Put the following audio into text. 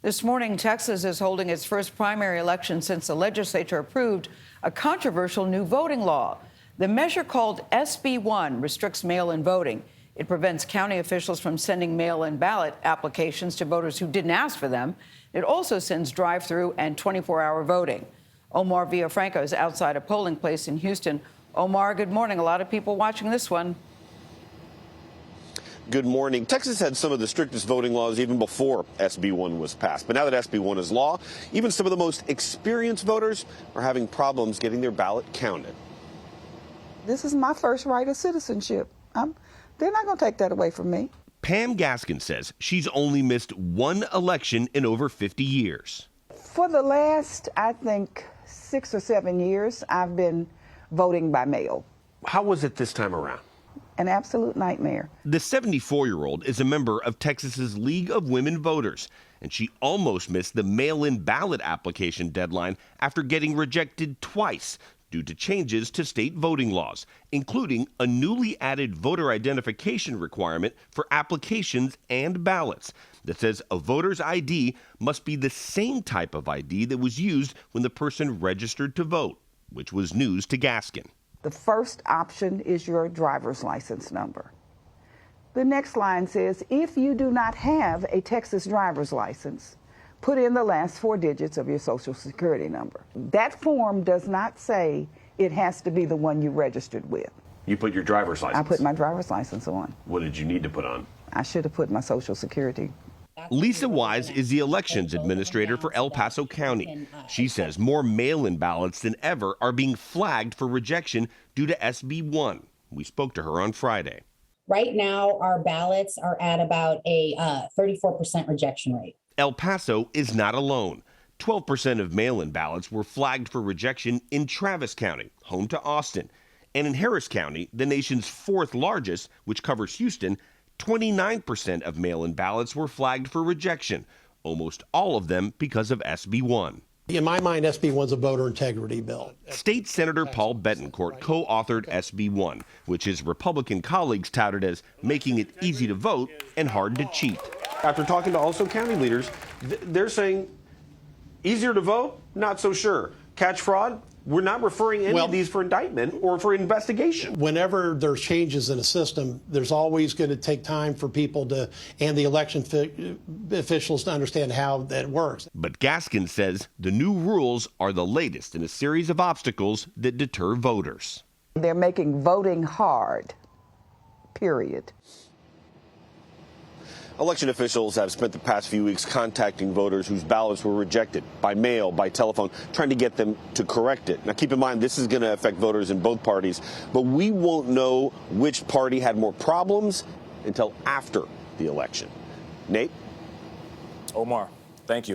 This morning, Texas is holding its first primary election since the legislature approved a controversial new voting law. The measure, called SB 1, restricts mail-in voting. It prevents county officials from sending mail-in ballot applications to voters who didn't ask for them. It also sends drive-through and 24-hour voting. Omar Villafranca is outside a polling place in Houston. Omar, good morning. A lot of people watching this one. Good morning. Texas had some of the strictest voting laws even before SB 1 was passed. But now that SB 1 is law, even some of the most experienced voters are having problems getting their ballot counted. This is my first right of citizenship. They're not going to take that away from me. Pam Gaskin says she's only missed one election in over 50 years. For the last, I think, 6 or 7 years, I've been voting by mail. How was it this time around? An absolute nightmare. The 74-year-old is a member of Texas's League of Women Voters, and she almost missed the mail-in ballot application deadline after getting rejected twice due to changes to state voting laws, including a newly added voter identification requirement for applications and ballots that says a voter's ID must be the same type of ID that was used when the person registered to vote, which was news to Gaskin. The first option is your driver's license number. The next line says, if you do not have a Texas driver's license, put in the last 4 digits of your Social Security number. That form does not say it has to be the one you registered with. You put your driver's license. I put my driver's license on. What did you need to put on? I should have put my Social Security. Lisa Wise is the elections administrator for El Paso County. She says more mail-in ballots than ever are being flagged for rejection due to SB 1. We spoke to her on Friday. Right now, our ballots are at about a 34% rejection rate. El Paso is not alone. 12% of mail-in ballots were flagged for rejection in Travis County, home to Austin. And in Harris County, the nation's 4th largest, which covers Houston, 29% of mail-in ballots were flagged for rejection, almost all of them because of SB 1. In my mind, SB 1's a voter integrity bill. State Senator Paul Betancourt co-authored SB 1, which his Republican colleagues touted as making it easy to vote and hard to cheat. After talking to also county leaders, they're saying easier to vote, not so sure. Catch fraud, we're not referring any of these for indictment or for investigation. Whenever there's changes in a system, there's always going to take time for people to, and the election officials to understand how that works. But Gaskin says the new rules are the latest in a series of obstacles that deter voters. They're making voting hard, period. Election officials have spent the past few weeks contacting voters whose ballots were rejected by mail, by telephone, trying to get them to correct it. Now, keep in mind, this is going to affect voters in both parties, but we won't know which party had more problems until after the election. Nate? Omar, thank you.